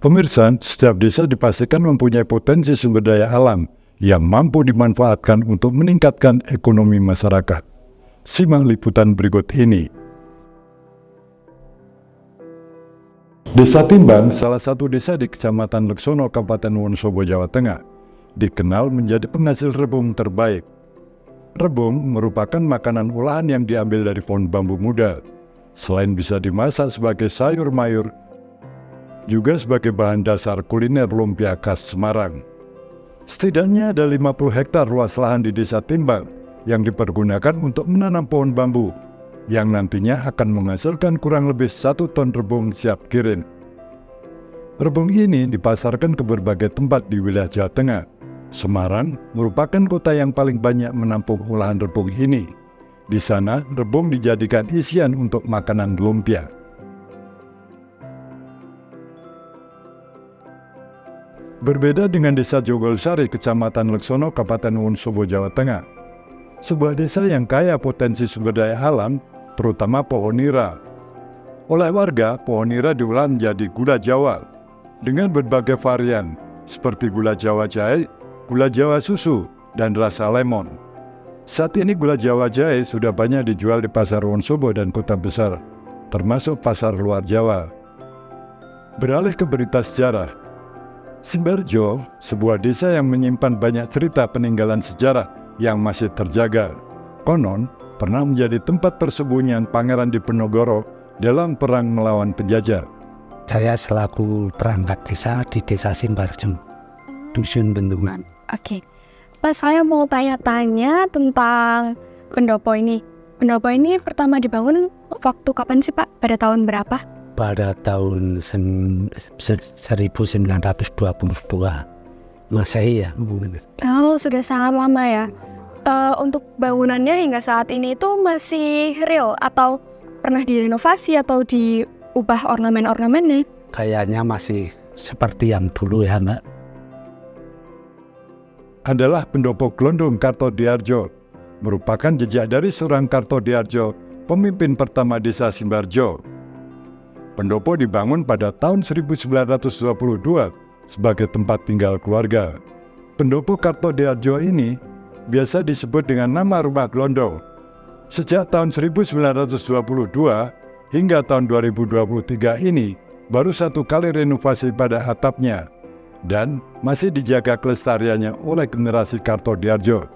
Pemirsa, setiap desa dipastikan mempunyai potensi sumber daya alam yang mampu dimanfaatkan untuk meningkatkan ekonomi masyarakat. Simak liputan berikut ini. Desa Timbang, salah satu desa di Kecamatan Leksono, Kabupaten Wonosobo, Jawa Tengah, dikenal menjadi penghasil rebung terbaik. Rebung merupakan makanan olahan yang diambil dari pohon bambu muda. Selain bisa dimasak sebagai sayur mayur, juga sebagai bahan dasar kuliner lumpia khas Semarang. Setidaknya ada 50 hektar luas lahan di Desa Timbang yang dipergunakan untuk menanam pohon bambu, yang nantinya akan menghasilkan kurang lebih 1 ton rebung siap kirim. Rebung ini dipasarkan ke berbagai tempat di wilayah Jawa Tengah. Semarang merupakan kota yang paling banyak menampung olahan rebung ini. Di sana, rebung dijadikan isian untuk makanan lumpia. Berbeda dengan Desa Jogolsari, Kecamatan Leksono, Kabupaten Wonosobo, Jawa Tengah, sebuah desa yang kaya potensi sumber daya alam, terutama pohon nira. Oleh warga, pohon nira diolah menjadi gula Jawa dengan berbagai varian seperti gula Jawa jahe, gula Jawa susu, dan rasa lemon. Saat ini gula Jawa jahe sudah banyak dijual di pasar Wonosobo dan kota besar, termasuk pasar luar Jawa. Beralih ke berita sejarah. Simbarjo, sebuah desa yang menyimpan banyak cerita peninggalan sejarah yang masih terjaga. Konon, pernah menjadi tempat persembunyian Pangeran Diponegoro dalam perang melawan penjajah. Saya selaku perangkat desa di Desa Simbarjo, Dusun Bendungan. Oke, Pak, saya mau tanya-tanya tentang pendopo ini. Pendopo ini pertama dibangun waktu kapan sih, Pak? Pada tahun berapa? Pada tahun 1922 Masehi ya. Oh, sudah sangat lama ya. Untuk bangunannya hingga saat ini itu masih real atau pernah direnovasi atau diubah ornamen-ornamennya? Kayaknya masih seperti yang dulu ya, Mbak. Adalah pendopo Glondong Kartodiarjo, merupakan jejak dari Surang Kartodiarjo, pemimpin pertama Desa Simbarjo. Pendopo dibangun pada tahun 1922 sebagai tempat tinggal keluarga. Pendopo Kartodiarjo ini biasa disebut dengan nama Rumah Glondong. Sejak tahun 1922 hingga tahun 2023 ini baru 1 kali renovasi pada atapnya dan masih dijaga kelestariannya oleh generasi Kartodiarjo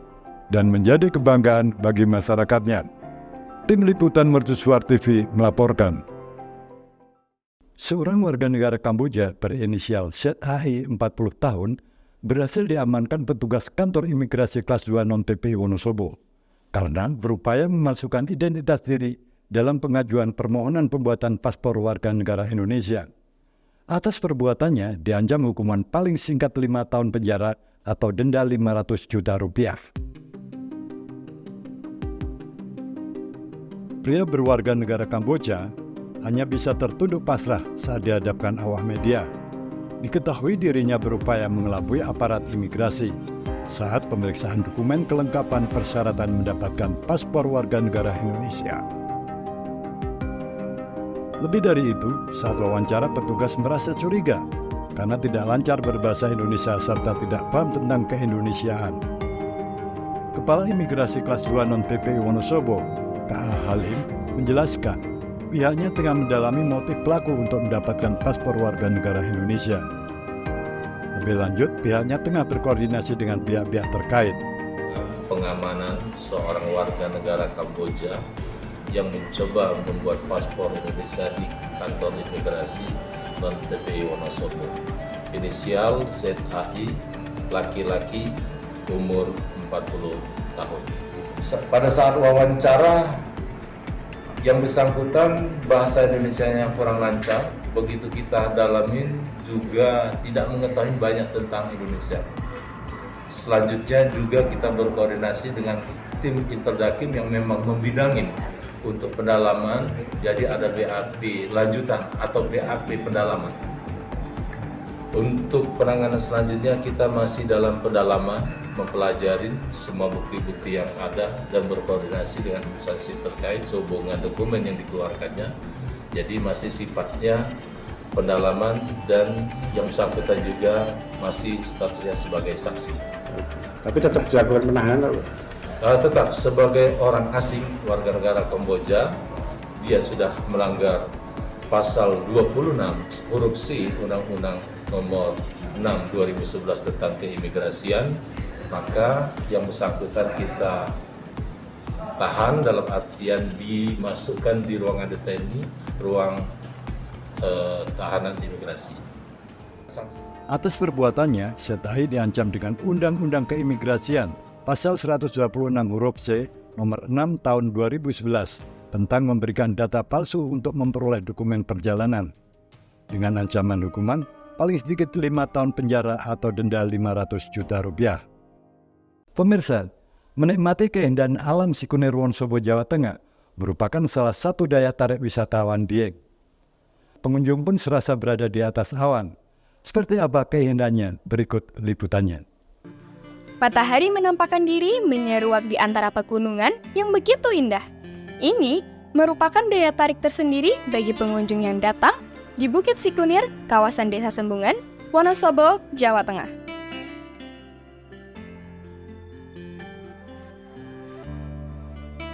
dan menjadi kebanggaan bagi masyarakatnya. Tim Liputan Mercusuar TV melaporkan. Seorang warga negara Kamboja berinisial ZHI 40 tahun berhasil diamankan petugas kantor imigrasi kelas 2 non-TPI Wonosobo karena berupaya memasukkan identitas diri dalam pengajuan permohonan pembuatan paspor warga negara Indonesia. Atas perbuatannya diancam hukuman paling singkat 5 tahun penjara atau denda 500 juta rupiah. Pria berwarga negara Kamboja hanya bisa tertunduk pasrah saat dihadapkan awak media. Diketahui dirinya berupaya mengelabui aparat imigrasi saat pemeriksaan dokumen kelengkapan persyaratan mendapatkan paspor warga negara Indonesia. Lebih dari itu, saat wawancara petugas merasa curiga karena tidak lancar berbahasa Indonesia serta tidak paham tentang keindonesiaan. Kepala Imigrasi Kelas 2 Non-TPI Wonosobo, K.A. Halim, menjelaskan pihaknya tengah mendalami motif pelaku untuk mendapatkan paspor warga negara Indonesia. Lebih lanjut, pihaknya tengah berkoordinasi dengan pihak-pihak terkait. Pengamanan seorang warga negara Kamboja yang mencoba membuat paspor Indonesia di kantor imigrasi non-TPI Wonosobo. Inisial ZAI, laki-laki, umur 40 tahun. Pada saat wawancara, yang bersangkutan bahasa Indonesianya kurang lancar, begitu kita dalamin juga tidak mengetahui banyak tentang Indonesia. Selanjutnya juga kita berkoordinasi dengan tim Interdakim yang memang membidangin untuk pendalaman, jadi ada BAP lanjutan atau BAP pendalaman. Untuk penanganan selanjutnya kita masih dalam pendalaman, mempelajari semua bukti-bukti yang ada dan berkoordinasi dengan instansi terkait sehubungan dokumen yang dikeluarkannya. Jadi masih sifatnya pendalaman dan yang bersangkutan juga masih statusnya sebagai saksi. Tapi tetap dilakukan penahanan, Pak? Tetap sebagai orang asing warga negara Kamboja, dia sudah melanggar pasal 26 huruf C Undang-Undang Nomor 6 2011 tentang keimigrasian, maka yang bersangkutan kita tahan dalam artian dimasukkan di ruangan detainee, ruang tahanan imigrasi. Atas perbuatannya, Setahi diancam dengan Undang-Undang Keimigrasian Pasal 126 huruf C nomor 6 tahun 2011 tentang memberikan data palsu untuk memperoleh dokumen perjalanan dengan ancaman hukuman paling sedikit 5 tahun penjara atau denda 500 juta rupiah. Pemirsa, menikmati keindahan alam Sikunir Wonosobo, Jawa Tengah merupakan salah satu daya tarik wisatawan Dieng. Pengunjung pun serasa berada di atas awan. Seperti apa keindahannya? Berikut liputannya. Matahari menampakkan diri menyeruak di antara pegunungan yang begitu indah. Ini merupakan daya tarik tersendiri bagi pengunjung yang datang di Bukit Sikunir, kawasan Desa Sembungan, Wonosobo, Jawa Tengah.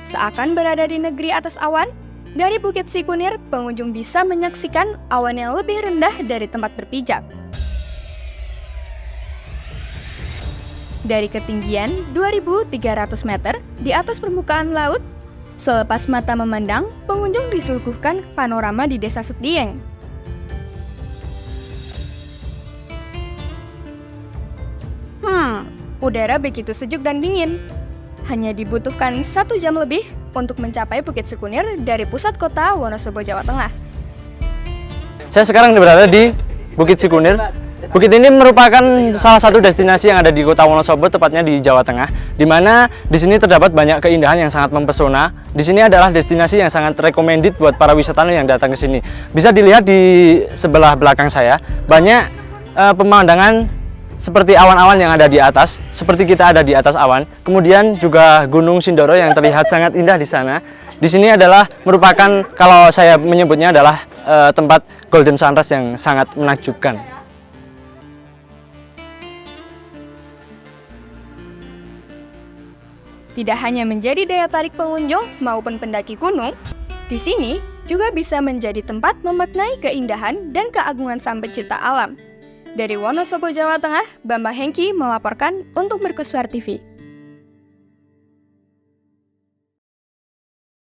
Seakan berada di negeri atas awan, dari Bukit Sikunir pengunjung bisa menyaksikan awan yang lebih rendah dari tempat berpijak. Dari ketinggian 2.300 meter di atas permukaan laut, selepas mata memandang, pengunjung disuguhkan panorama di Desa Sedieng. Udara begitu sejuk dan dingin. Hanya dibutuhkan 1 jam lebih untuk mencapai Bukit Sikunir dari pusat kota Wonosobo, Jawa Tengah. Saya sekarang berada di Bukit Sikunir. Bukit ini merupakan salah satu destinasi yang ada di kota Wonosobo, tepatnya di Jawa Tengah, di mana di sini terdapat banyak keindahan yang sangat mempesona. Di sini adalah destinasi yang sangat recommended buat para wisatawan yang datang ke sini. Bisa dilihat di sebelah belakang saya, banyak pemandangan seperti awan-awan yang ada di atas, seperti kita ada di atas awan. Kemudian juga Gunung Sindoro yang terlihat sangat indah di sana. Di sini adalah merupakan, kalau saya menyebutnya adalah tempat Golden Sunrise yang sangat menakjubkan. Tidak hanya menjadi daya tarik pengunjung maupun pendaki gunung, di sini juga bisa menjadi tempat memaknai keindahan dan keagungan Sang Pencipta alam. Dari Wonosobo, Jawa Tengah, Bambang Hengki melaporkan untuk Mercusuar TV.